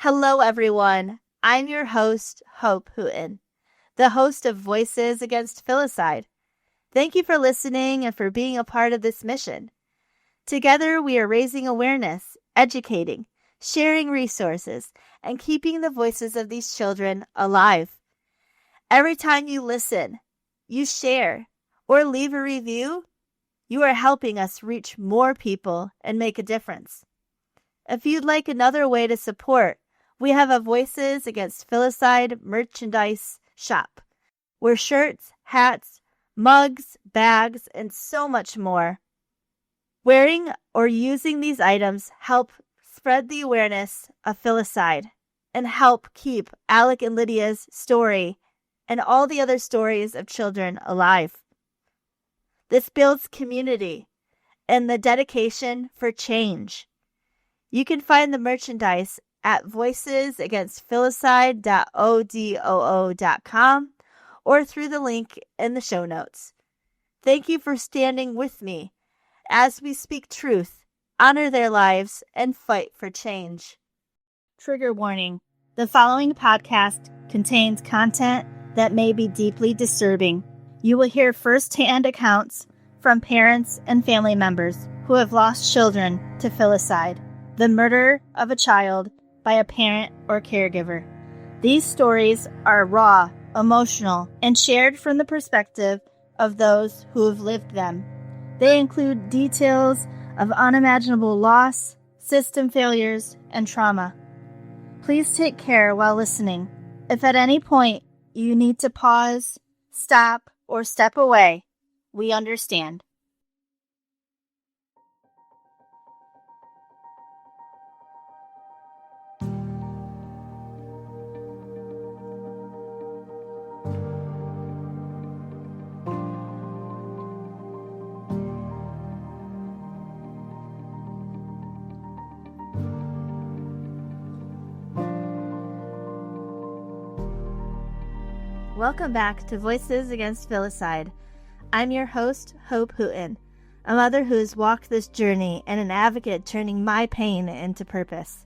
Hello, everyone. I'm your host, Hope Hooton, the host of Voices Against Filicide. Thank you for listening and for being a part of this mission. Together, we are raising awareness, educating, sharing resources, and keeping the voices of these children alive. Every time you listen, you share, or leave a review, you are helping us reach more people and make a difference. If you'd like another way to support, we have a Voices Against Filicide merchandise shop, where shirts, hats, mugs, bags, and so much more. Wearing or using these items help spread the awareness of filicide and help keep Alec and Lydia's story and all the other stories of children alive. This builds community and the dedication for change. You can find the merchandise at voicesagainstfilicide.odoo.com or through the link in the show notes. Thank you for standing with me as we speak truth, honor their lives, and fight for change. Trigger warning. The following podcast contains content that may be deeply disturbing. You will hear first-hand accounts from parents and family members who have lost children to filicide, the murder of a child by a parent or caregiver. These stories are raw, emotional, and shared from the perspective of those who have lived them. They include details of unimaginable loss, system failures, and trauma. Please take care while listening. If at any point you need to pause, stop, or step away, we understand. Welcome back to Voices Against Filicide. I'm your host, Hope Hooton, a mother who has walked this journey and an advocate turning my pain into purpose.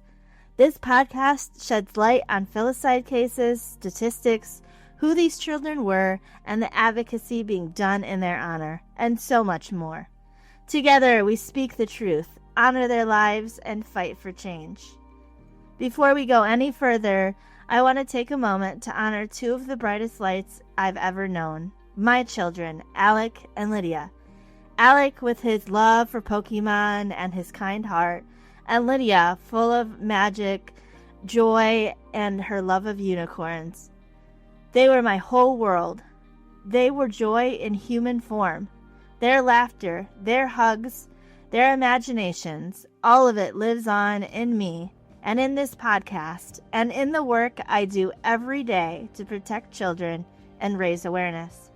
This podcast sheds light on filicide cases, statistics, who these children were, and the advocacy being done in their honor, and so much more. Together, we speak the truth, honor their lives, and fight for change. Before we go any further, I want to take a moment to honor two of the brightest lights I've ever known, my children, Alec and Lydia. Alec with his love for Pokemon and his kind heart, and Lydia full of magic, joy, and her love of unicorns. They were my whole world. They were joy in human form. Their laughter, their hugs, their imaginations, all of it lives on in me and in this podcast, and in the work I do every day to protect children and raise awareness.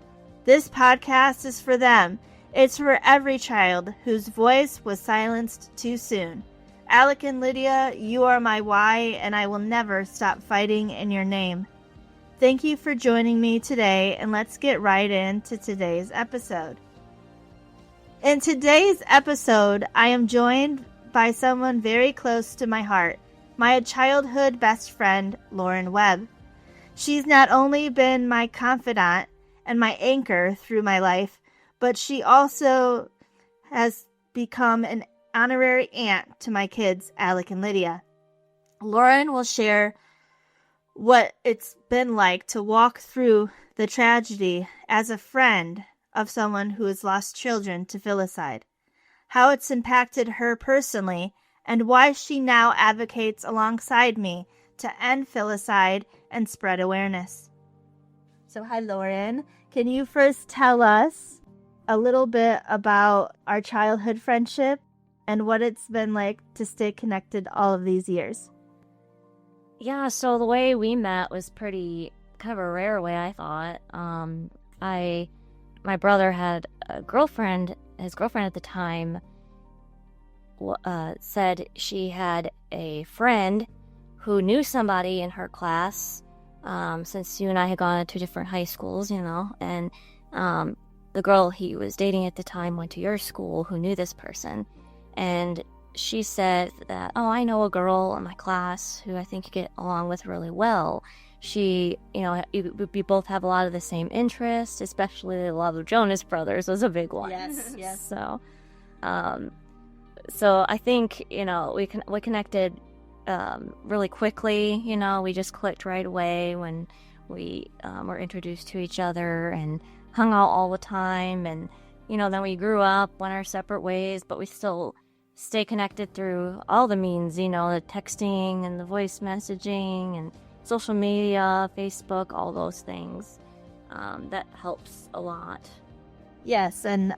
This podcast is for them. It's for every child whose voice was silenced too soon. Alec and Lydia, you are my why, and I will never stop fighting in your name. Thank you for joining me today, and let's get right into today's episode. In today's episode, I am joined by someone very close to my heart, my childhood best friend, Webb. She's not only been my confidant and my anchor through my life, but she also has become an honorary aunt to my kids, Alec and Lydia. Lauren will share what it's been like to walk through the tragedy as a friend of someone who has lost children to filicide, how it's impacted her personally, and why she now advocates alongside me to end filicide and spread awareness. So hi, Lauren. Can you first tell us a little bit about our childhood friendship and what it's been like to stay connected all of these years? Yeah, so the way we met was pretty kind of a rare way, I thought. My brother had a girlfriend. His girlfriend at the time said she had a friend who knew somebody in her class, since you and I had gone to different high schools, and the girl he was dating at the time went to your school who knew this person. And she said that, oh, I know a girl in my class who I think you get along with really well. She, we both have a lot of the same interests, especially the love of Jonas Brothers was a big one. Yes, yes. So I think, we connected really quickly. We just clicked right away when we were introduced to each other and hung out all the time. And, then we grew up, went our separate ways, but we still stay connected through all the means, the texting and the voice messaging and social media, Facebook, all those things. That helps a lot. Yes, and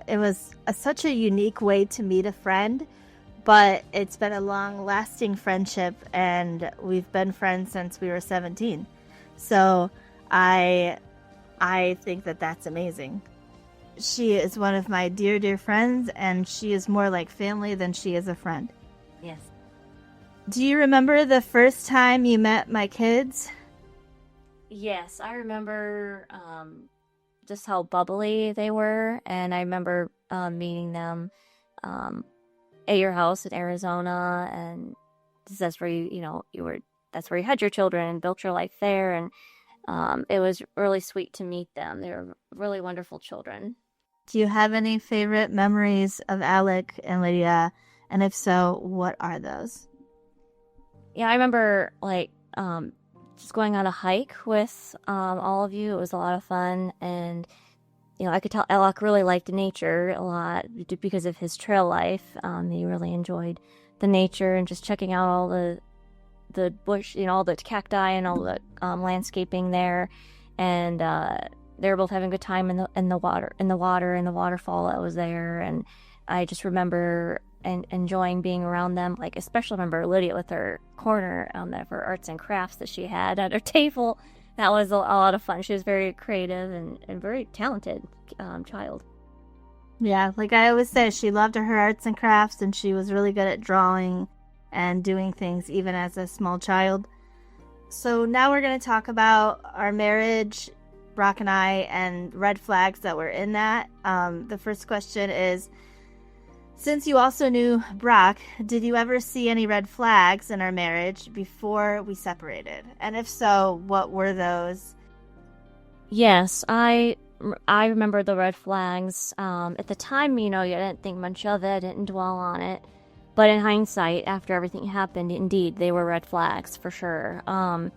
it was such a unique way to meet a friend, but it's been a long-lasting friendship, and we've been friends since we were 17. So I think that that's amazing. She is one of my dear, dear friends, and she is more like family than she is a friend. Yes. Do you remember the first time you met my kids? Yes, I remember just how bubbly they were, and I remember meeting them at your house in Arizona, and that's where that's where you had your children and built your life there, and it was really sweet to meet them. They were really wonderful children. Do you have any favorite memories of Alec and Lydia? And if so, what are those? Yeah, I remember just going on a hike with all of you. It was a lot of fun, and I could tell Alec really liked nature a lot because of his trail life. He really enjoyed the nature and just checking out all the bush, all the cacti and all the landscaping there, and they were both having a good time in the water and the waterfall that was there. And I just remember enjoying being around them. Like, especially remember Lydia with her corner for arts and crafts that she had at her table. That was a lot of fun. She was very creative and very talented child. Yeah, like I always say, she loved her arts and crafts, and she was really good at drawing and doing things even as a small child. So now we're going to talk about our marriage, Brock and I, and red flags that were in that. The first question is, since you also knew Brock, did you ever see any red flags in our marriage before we separated? And if so, what were those? Yes, I remember the red flags. At the time, you didn't think much of it, didn't dwell on it. But in hindsight, after everything happened, indeed, they were red flags for sure. I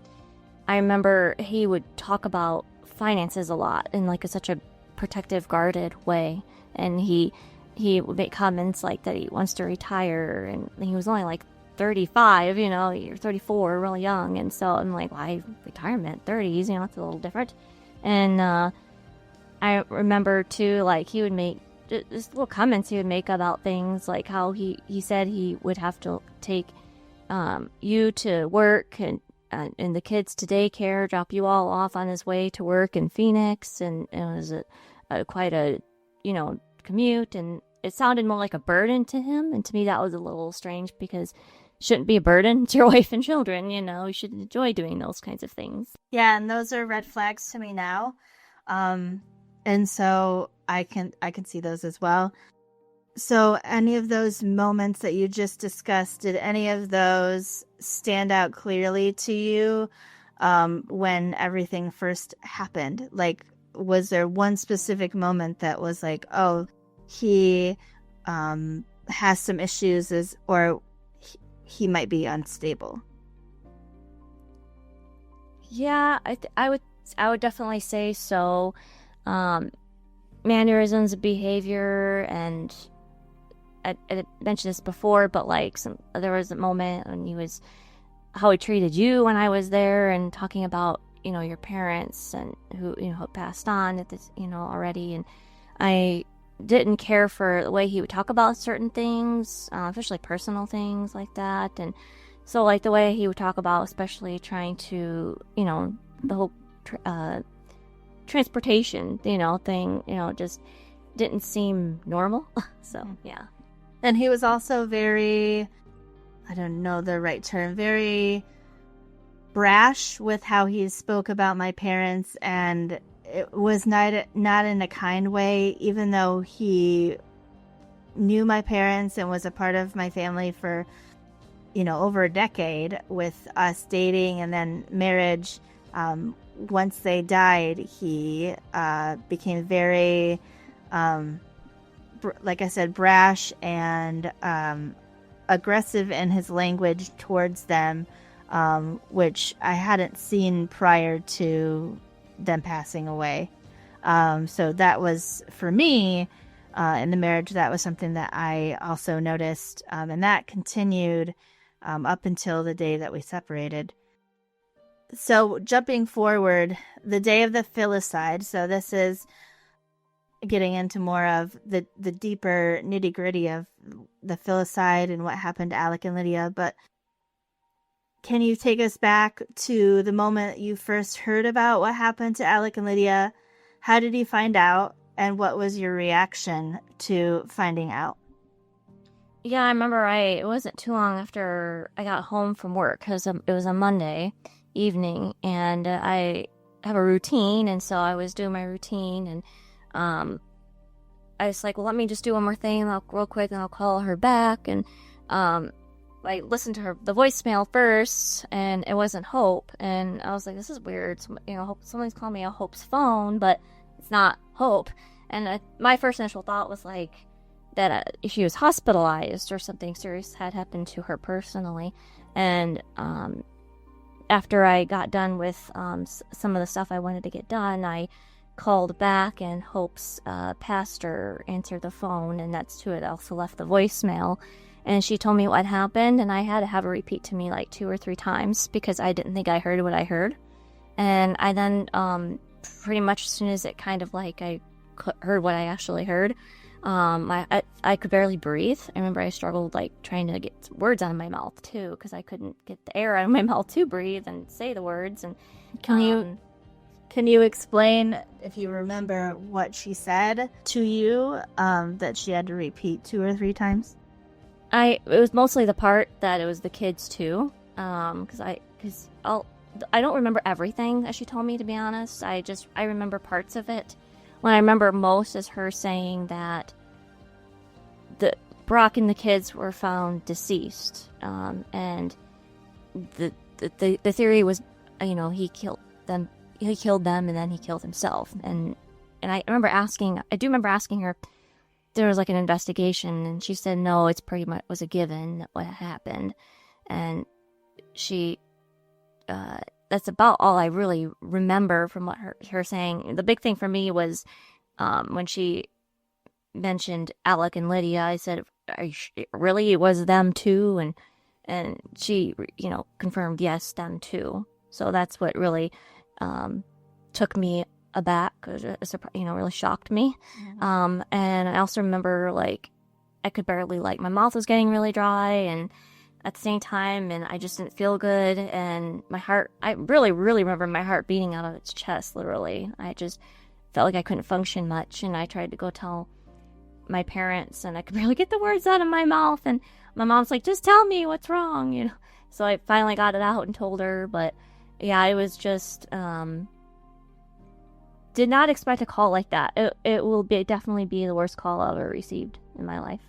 remember he would talk about finances a lot in such a protective, guarded way. And he would make comments like that he wants to retire, and he was only 35, you're 34, really young. And so I'm like, why retirement? 30s, it's a little different. And I remember too, he would make just little comments he would make about things, like how he said he would have to take you to work and the kids to daycare, drop you all off on his way to work in Phoenix, and it was quite a commute, and it sounded more like a burden to him, and to me that was a little strange, because it shouldn't be a burden to your wife and children. You should enjoy doing those kinds of things. Yeah, and those are red flags to me now, and so I can see those as well. So any of those moments that you just discussed, did any of those stand out clearly to you when everything first happened? Was there one specific moment that was like, oh, he has some issues, or he might be unstable? Yeah, I would definitely say so. Mannerisms, behavior, and I mentioned this before, but there was a moment when how he treated you when I was there, and talking about your parents and who passed on at this already, and I didn't care for the way he would talk about certain things, especially personal things like that. And so the way he would talk about, especially trying to the whole transportation thing, just didn't seem normal. So yeah. And he was also very, I don't know the right term, very brash with how he spoke about my parents, and it was not in a kind way, even though he knew my parents and was a part of my family for, over a decade, with us dating and then marriage. Once they died, he became very, like I said, brash and aggressive in his language towards them, which I hadn't seen prior to them passing away. So that was, for me, in the marriage, that was something that I also noticed, and that continued up until the day that we separated. So jumping forward, the day of the filicide, so this is getting into more of the deeper nitty-gritty of the filicide and what happened to Alec and Lydia, but can you take us back to the moment you first heard about what happened to Alec and Lydia? How did you find out, and what was your reaction to finding out? Yeah, I remember it wasn't too long after I got home from work, because it was a Monday evening, and I have a routine, and so I was doing my routine, and I was like, well, let me just do one more thing real quick, and I'll call her back, and I listened to the voicemail first, and it wasn't Hope, and I was like, this is weird. Someone's calling me on Hope's phone, but it's not Hope. And my first initial thought was like that she was hospitalized or something serious had happened to her personally. And after I got done with some of the stuff I wanted to get done, I called back, and Hope's pastor answered the phone, and that's who had also left the voicemail. And she told me what happened, and I had to have her repeat to me like 2 or 3 times because I didn't think I heard what I heard. And I then, pretty much as soon as it kind of like I heard what I actually heard, I could barely breathe. I remember I struggled like trying to get words out of my mouth too, because I couldn't get the air out of my mouth to breathe and say the words. And Can you explain, if you remember, what she said to you that she had to repeat 2 or 3 times? It was mostly the part that it was the kids too, because I don't remember everything that she told me, to be honest. I remember parts of it. What I remember most is her saying that Brock and the kids were found deceased, and the theory was, he killed them. He killed them, and then he killed himself. And I do remember asking her. There was like an investigation, and she said no, it's pretty much was a given what happened. And she that's about all I really remember from what her saying. The big thing for me was when she mentioned Alec and Lydia. I said, really, it was them too? And she confirmed, yes, them too. So that's what really took me aback, really shocked me. Mm-hmm. And I also remember like I could barely, like, my mouth was getting really dry, and at the same time, and I just didn't feel good, and my heart, I really, really remember my heart beating out of its chest, literally. I just felt like I couldn't function much, and I tried to go tell my parents, and I could barely get the words out of my mouth, and my mom's like, just tell me what's wrong, So I finally got it out and told her, but yeah, it was just, did not expect a call like that. It will definitely be the worst call I've ever received in my life.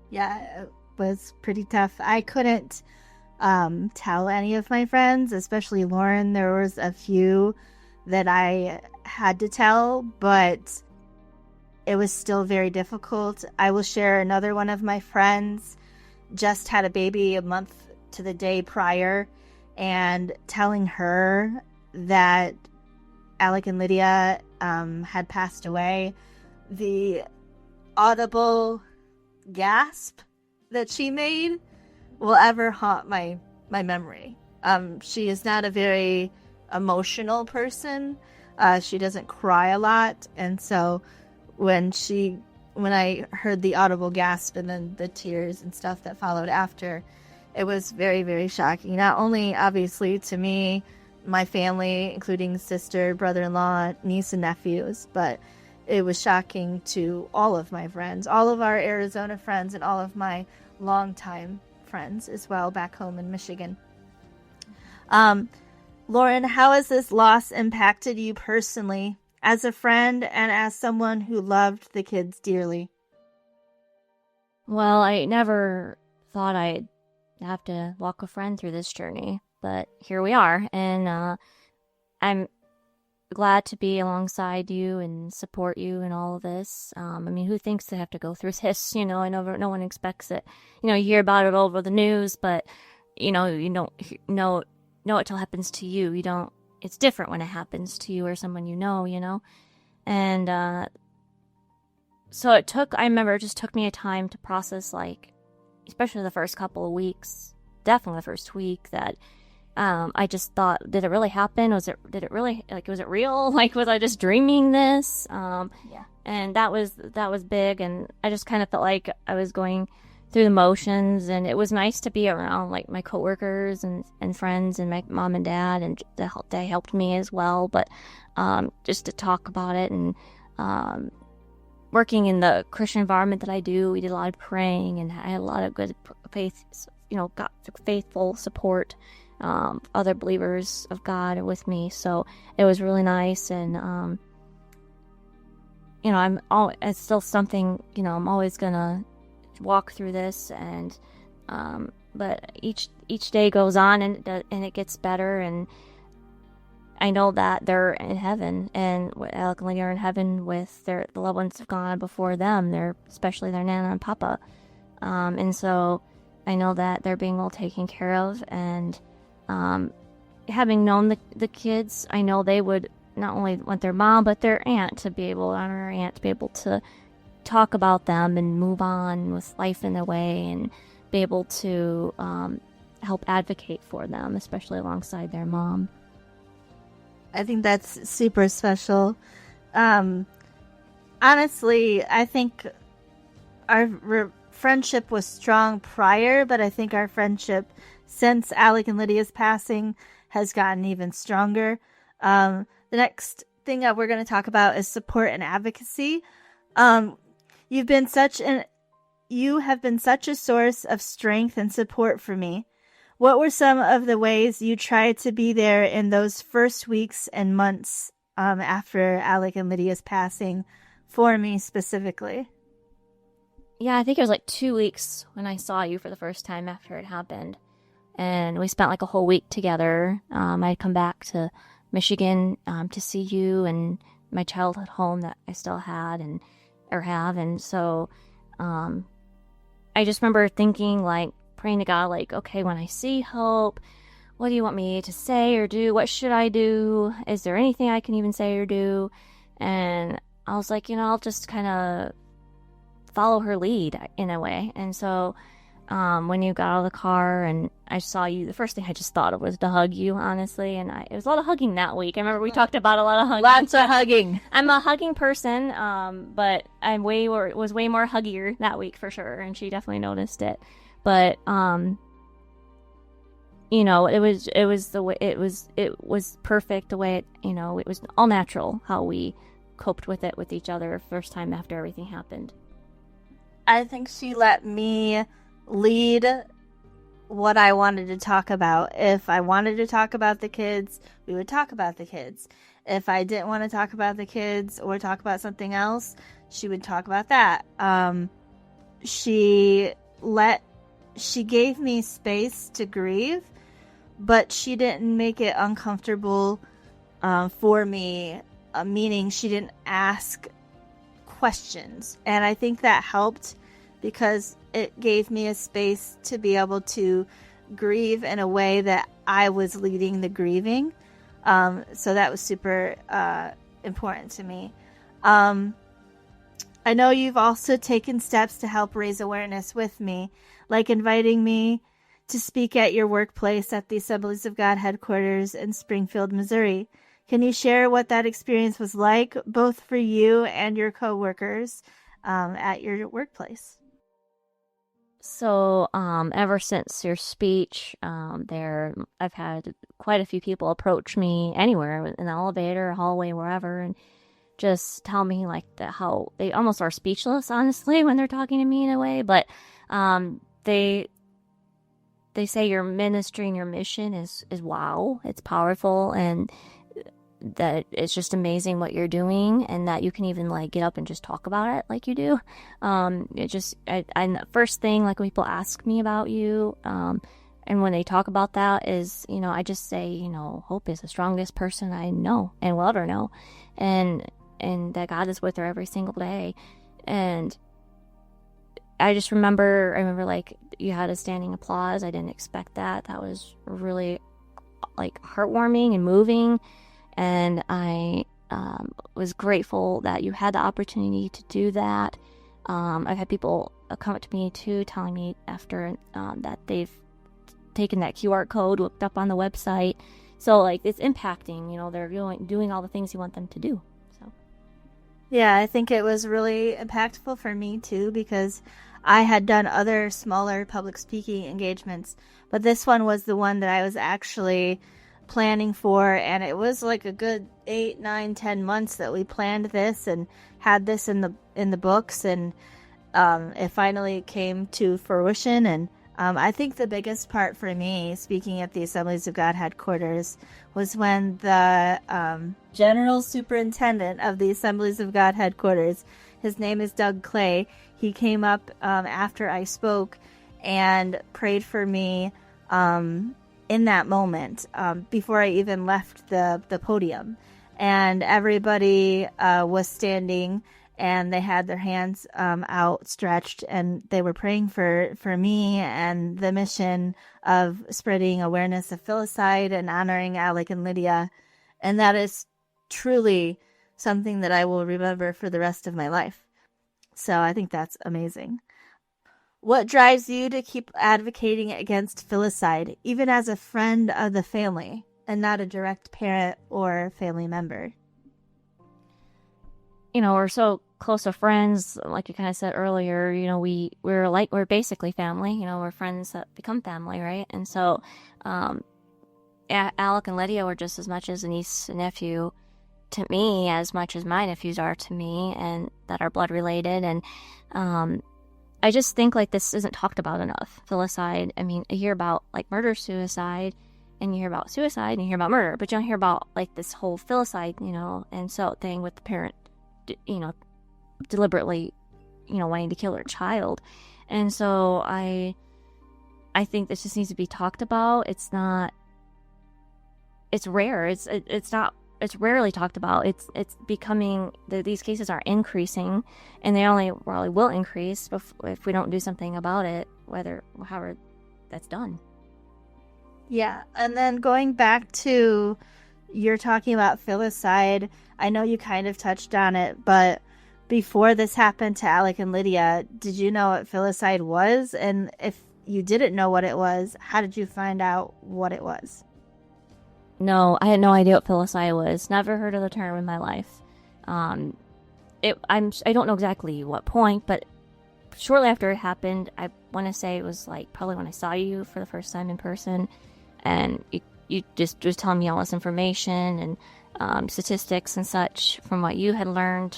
Yeah, it was pretty tough. I couldn't tell any of my friends, especially Lauren. There was a few that I had to tell, but it was still very difficult. I will share another one of my friends just had a baby a month to the day prior, and telling her that Alec and Lydia had passed away, the audible gasp that she made will ever haunt my memory. She is not a very emotional person. She doesn't cry a lot, and so when I heard the audible gasp and then the tears and stuff that followed after, it was very, very shocking. Not only obviously to me, my family, including sister, brother-in-law, niece, and nephews, but it was shocking to all of my friends, all of our Arizona friends, and all of my longtime friends as well back home in Michigan. Lauren, how has this loss impacted you personally, as a friend and as someone who loved the kids dearly? Well, I never thought I'd have to walk a friend through this journey, but here we are, and I'm glad to be alongside you and support you in all of this. I mean, who thinks they have to go through this? I know no one expects it. You hear about it all over the news, but you don't know it till it happens to you. You don't. It's different when it happens to you or someone you know. And so I remember it just took me a time to process, like, especially the first couple of weeks, definitely the first week, that I just thought, did it really happen? Was it real? Like, was I just dreaming this? Yeah. And that was big, and I just kind of felt like I was going through the motions, and it was nice to be around, like, my coworkers and friends and my mom and dad, and they helped me as well, but just to talk about it, and working in the Christian environment that I do, we did a lot of praying, and I had a lot of good faith, got faithful support, other believers of God with me, so it was really nice, and it's still something, I'm always gonna walk through this, and but each day goes on, and it gets better, and I know that they're in heaven, and Alec and Lydia are in heaven with the loved ones have gone before them. Especially their Nana and Papa, and so I know that they're being well taken care of. And having known the kids, I know they would not only want their mom but their aunt to be able, honor aunt to be able to talk about them and move on with life in their way, and be able to help advocate for them, especially alongside their mom. I think that's super special. Honestly, I think our friendship was strong prior, but I think our friendship since Alec and Lydia's passing has gotten even stronger. The next thing that we're going to talk about is support and advocacy. You have been such a source of strength and support for me. What were some of the ways you tried to be there in those first weeks and months after Alec and Lydia's passing, for me specifically? Yeah, I think it was like 2 weeks when I saw you for the first time after it happened. And we spent like a whole week together. I'd come back to Michigan to see you and my childhood home that I still had or have. And so I just remember thinking, like, praying to God, like, okay, when I see Hope, what do you want me to say or do? What should I do? Is there anything I can even say or do? And I was like, I'll just kind of follow her lead in a way. And so when you got out of the car and I saw you, the first thing I just thought of was to hug you, honestly. And it was a lot of hugging that week. I remember we talked about a lot of hugging. Lots of hugging. I'm a hugging person, but I was way more huggier that week for sure. And she definitely noticed it. But it was perfect the way it was all natural how we coped with it with each other first time after everything happened. I think she let me lead what I wanted to talk about. If I wanted to talk about the kids, we would talk about the kids. If I didn't want to talk about the kids or talk about something else, she would talk about that. She gave me space to grieve, but she didn't make it uncomfortable for me, meaning she didn't ask questions. And I think that helped because it gave me a space to be able to grieve in a way that I was leading the grieving. So that was super important to me. I know you've also taken steps to help raise awareness with me, like inviting me to speak at your workplace at the Assemblies of God headquarters in Springfield, Missouri. Can you share what that experience was like, both for you and your coworkers at your workplace? So, ever since your speech, I've had quite a few people approach me anywhere, in the elevator, hallway, wherever, and just tell me like how they almost are speechless, honestly, when they're talking to me in a way. But they say your ministry and your mission is wow, it's powerful, and that it's just amazing what you're doing, and that you can even like get up and just talk about it like you do. The first thing, like when people ask me about you, and when they talk about that is, I just say, Hope is the strongest person I know and will ever know, and that God is with her every single day. And I remember like you had a standing applause. I didn't expect that. That was really like heartwarming and moving. And I was grateful that you had the opportunity to do that. I've had people come up to me too, telling me after that they've taken that QR code, looked up on the website. So like it's impacting, they're doing all the things you want them to do. So yeah, I think it was really impactful for me too, because I had done other smaller public speaking engagements, but this one was the one that I was actually planning for, and it was like a good 8, 9, 10 months that we planned this and had this in the books, and it finally came to fruition. And I think the biggest part for me, speaking at the Assemblies of God headquarters, was when the general superintendent of the Assemblies of God headquarters, his name is Doug Clay, he came up after I spoke and prayed for me in that moment, before I even left the podium. And everybody was standing, and they had their hands outstretched, and they were praying for me and the mission of spreading awareness of filicide and honoring Alec and Lydia. And that is truly something that I will remember for the rest of my life. So I think that's amazing. What drives you to keep advocating against filicide, even as a friend of the family and not a direct parent or family member? We're so close to friends, like you kind of said earlier. We're basically family. We're friends that become family, right? And so, Alec and Lydia were just as much as a niece and nephew to me as much as my nephews are to me, and that are blood related. And I just think like this isn't talked about enough. Filicide. I mean, you hear about like murder, suicide, and you hear about suicide, and you hear about murder, but you don't hear about like this whole filicide, and so thing with the parent, deliberately, wanting to kill their child. And so I think this just needs to be talked about. It's rare. It's rarely talked about. It's becoming, these cases are increasing, and they probably will increase if we don't do something about it, however that's done. Yeah, and then going back to, you're talking about filicide, I know you kind of touched on it, but before this happened to Alec and Lydia, did you know what filicide was? And if you didn't know what it was, how did you find out what it was? No, I had no idea what filicide was. Never heard of the term in my life. I don't know exactly what point, but shortly after it happened, I want to say it was like probably when I saw you for the first time in person, and you just was telling me all this information and statistics and such from what you had learned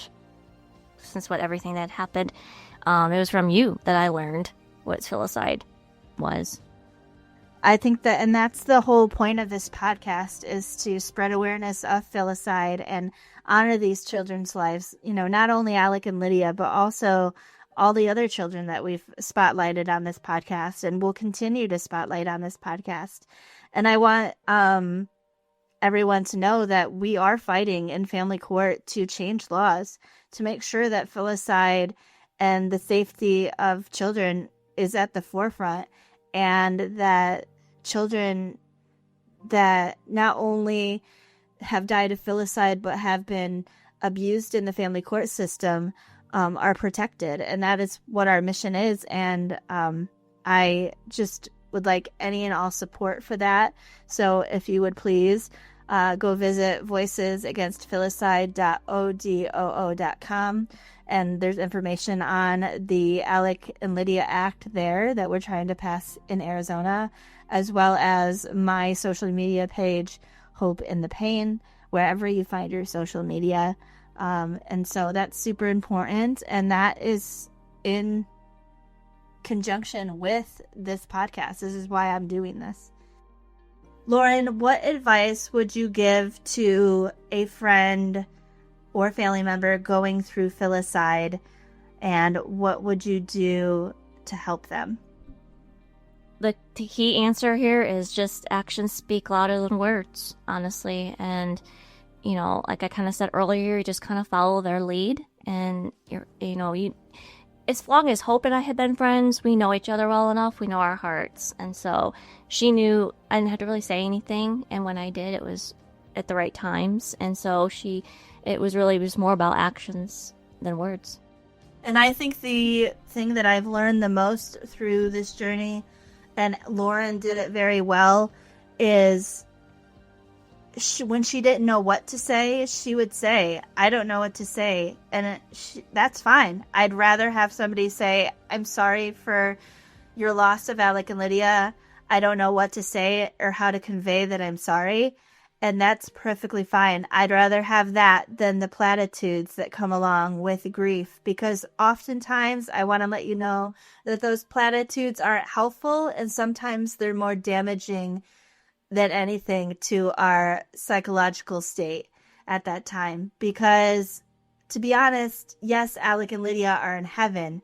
since everything that had happened. It was from you that I learned what filicide was. I think that, and that's the whole point of this podcast, is to spread awareness of filicide and honor these children's lives. Not only Alec and Lydia, but also all the other children that we've spotlighted on this podcast and will continue to spotlight on this podcast. And I want everyone to know that we are fighting in family court to change laws to make sure that filicide and the safety of children is at the forefront, and that children that not only have died of filicide but have been abused in the family court system are protected. And that is what our mission is. And I just would like any and all support for that. So if you would please go visit voicesagainstfilicide.odoo.com. And there's information on the Alec and Lydia Act there that we're trying to pass in Arizona, as well as my social media page, Hope in the Pain, wherever you find your social media. And so that's super important. And that is in conjunction with this podcast. This is why I'm doing this. Lauren, what advice would you give to a friend or family member going through filicide, and what would you do to help them? The key answer here is just actions speak louder than words, honestly. And, like I kind of said earlier, you just kind of follow their lead. And, as long as Hope and I had been friends, we know each other well enough. We know our hearts. And so she knew I didn't have to really say anything. And when I did, it was at the right times. And so it was more about actions than words. And I think the thing that I've learned the most through this journey, and Lauren did it very well, is when she didn't know what to say, she would say, I don't know what to say. And that's fine. I'd rather have somebody say, I'm sorry for your loss of Alec and Lydia. I don't know what to say or how to convey that I'm sorry. And that's perfectly fine. I'd rather have that than the platitudes that come along with grief, because oftentimes I want to let you know that those platitudes aren't helpful, and sometimes they're more damaging than anything to our psychological state at that time. Because, to be honest, yes, Alec and Lydia are in heaven,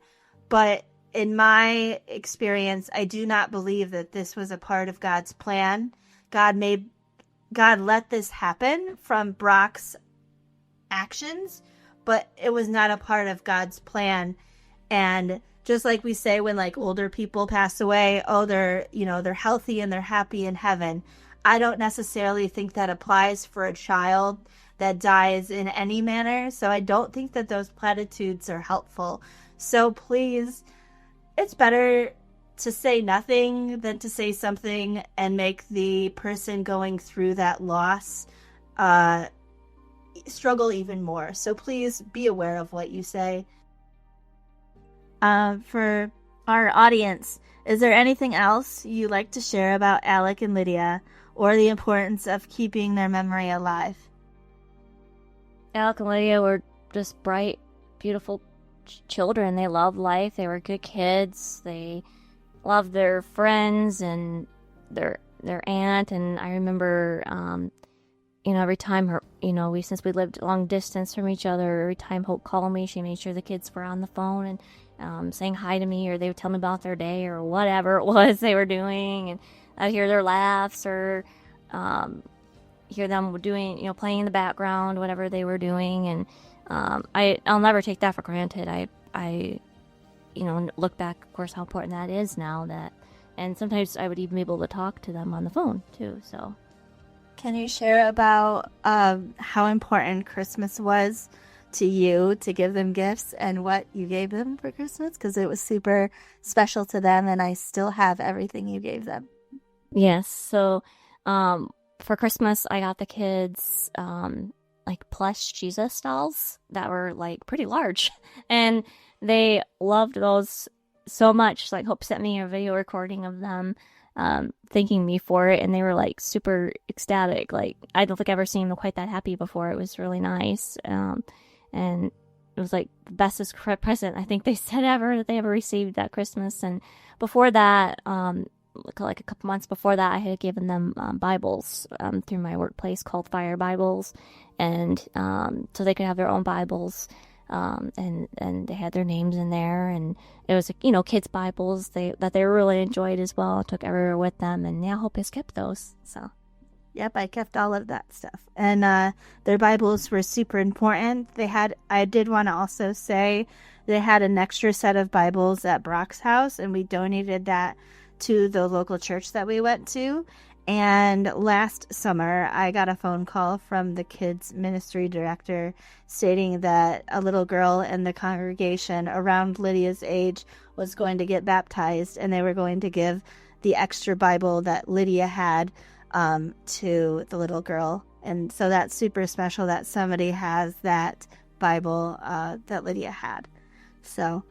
but in my experience, I do not believe that this was a part of God's plan. God let this happen from Brock's actions, but it was not a part of God's plan. And just like we say when like older people pass away, they're healthy and they're happy in heaven. I don't necessarily think that applies for a child that dies in any manner. So I don't think that those platitudes are helpful. So please, it's better to say nothing than to say something and make the person going through that loss struggle even more. So please be aware of what you say. For our audience, is there anything else you'd like to share about Alec and Lydia, or the importance of keeping their memory alive? Alec and Lydia were just bright, beautiful children. They loved life. They were good kids. They loved their friends and their aunt. And I remember, every time since we lived long distance from each other, every time Hope called me, she made sure the kids were on the phone and saying hi to me, or they would tell me about their day or whatever it was they were doing. And I'd hear their laughs or hear them doing, playing in the background, whatever they were doing. And I'll never take that for granted. I look back, of course, how important that is now. And sometimes I would even be able to talk to them on the phone too. So, can you share about how important Christmas was to you, to give them gifts, and what you gave them for Christmas? Because it was super special to them, and I still have everything you gave them. Yes. So, for Christmas, I got the kids like plush Jesus dolls that were like pretty large, and they loved those so much. Like Hope sent me a video recording of them thanking me for it, and they were like super ecstatic. Like I don't think I've ever seen them quite that happy before. It was really nice, and it was like the bestest present I think they said ever that they ever received that Christmas. And before that, like a couple months before that, I had given them Bibles through my workplace called Fire Bibles, and so they could have their own Bibles. And they had their names in there, and it was kids' Bibles that they really enjoyed as well. I took everywhere with them, and I hope has kept those. So, yep, I kept all of that stuff, and their Bibles were super important. I did want to also say they had an extra set of Bibles at Brock's house, and we donated that to the local church that we went to. And last summer, I got a phone call from the kids' ministry director stating that a little girl in the congregation around Lydia's age was going to get baptized, and they were going to give the extra Bible that Lydia had to the little girl. And so that's super special that somebody has that Bible that Lydia had. So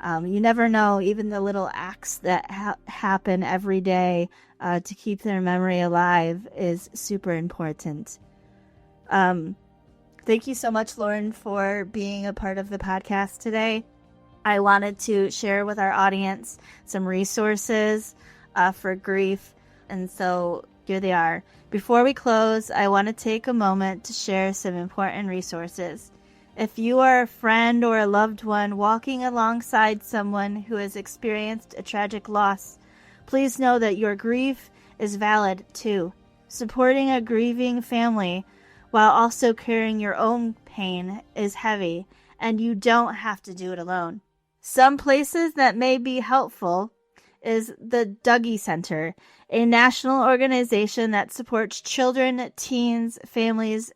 you never know, even the little acts that happen every day to keep their memory alive is super important. Thank you so much, Lauren, for being a part of the podcast today. I wanted to share with our audience some resources for grief. And so Here they are. Before we close, I want to take a moment to share some important resources. If you are a friend or a loved one walking alongside someone who has experienced a tragic loss, please know that your grief is valid too. Supporting a grieving family while also carrying your own pain is heavy, and you don't have to do it alone. Some places that may be helpful is the Dougie Center, a national organization that supports children, teens, families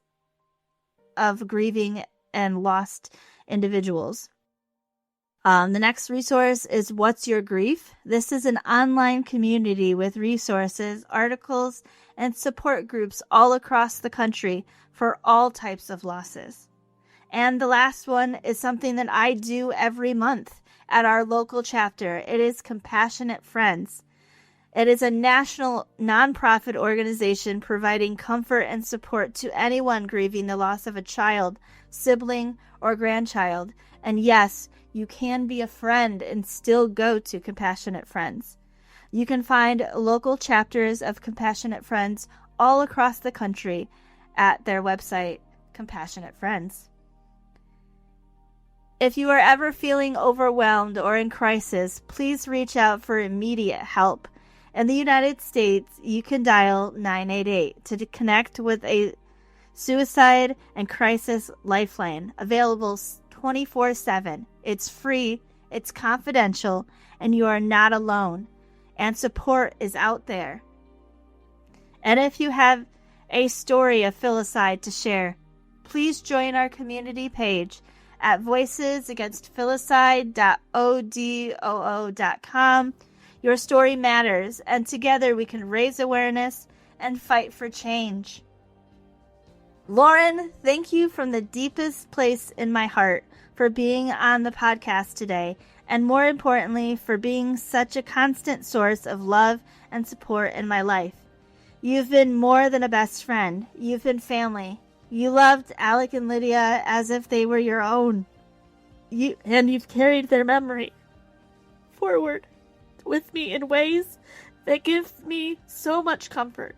of grieving and lost individuals. The next resource is What's Your Grief? This is an online community with resources, articles, and support groups all across the country for all types of losses. And the last one is something that I do every month at our local chapter. It is Compassionate Friends. It is a national nonprofit organization providing comfort and support to anyone grieving the loss of a child, sibling, or grandchild. And yes, you can be a friend and still go to Compassionate Friends. You can find local chapters of Compassionate Friends all across the country at their website, Compassionate Friends. If you are ever feeling overwhelmed or in crisis, please reach out for immediate help. In the United States, you can dial 988 to connect with a suicide and crisis lifeline, available 24/7. It's free, it's confidential, and you are not alone. And support is out there. And if you have a story of filicide to share, please join our community page at voicesagainstfilicide.odoo.com. Your story matters, and together we can raise awareness and fight for change. Lauren, thank you from the deepest place in my heart for being on the podcast today, and more importantly, for being such a constant source of love and support in my life. You've been more than a best friend. You've been family. You loved Alec and Lydia as if they were your own. You've carried their memory forward with me in ways that give me so much comfort.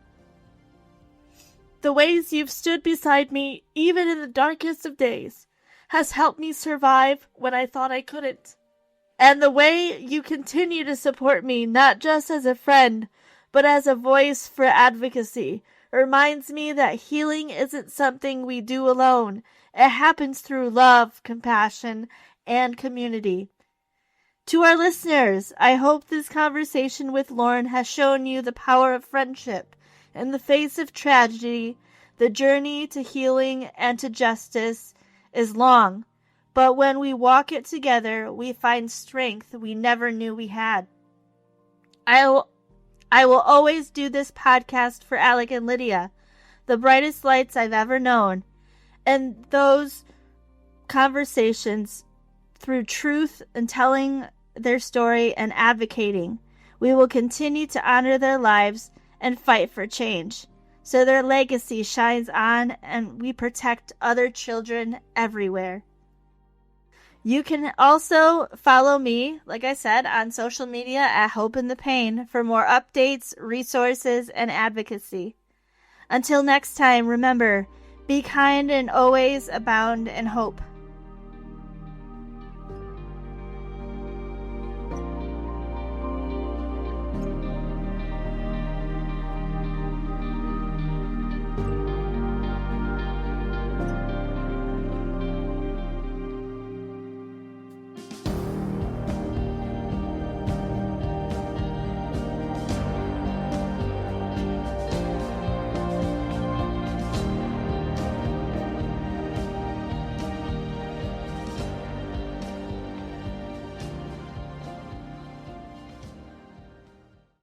The ways you've stood beside me, even in the darkest of days, has helped me survive when I thought I couldn't. And the way you continue to support me, not just as a friend, but as a voice for advocacy, reminds me that healing isn't something we do alone. It happens through love, compassion, and community. To our listeners, I hope this conversation with Lauren has shown you the power of friendship. In the face of tragedy, the journey to healing and to justice is long, but when we walk it together, we find strength we never knew we had. I will always do this podcast for Alec and Lydia, the brightest lights I've ever known, and those conversations through truth and telling their story and advocating. We will continue to honor their lives and fight for change, so their legacy shines on and we protect other children everywhere. You can also follow me, like I said, on social media at Hope in the Pain for more updates, resources, and advocacy. Until next time, remember, be kind and always abound in hope.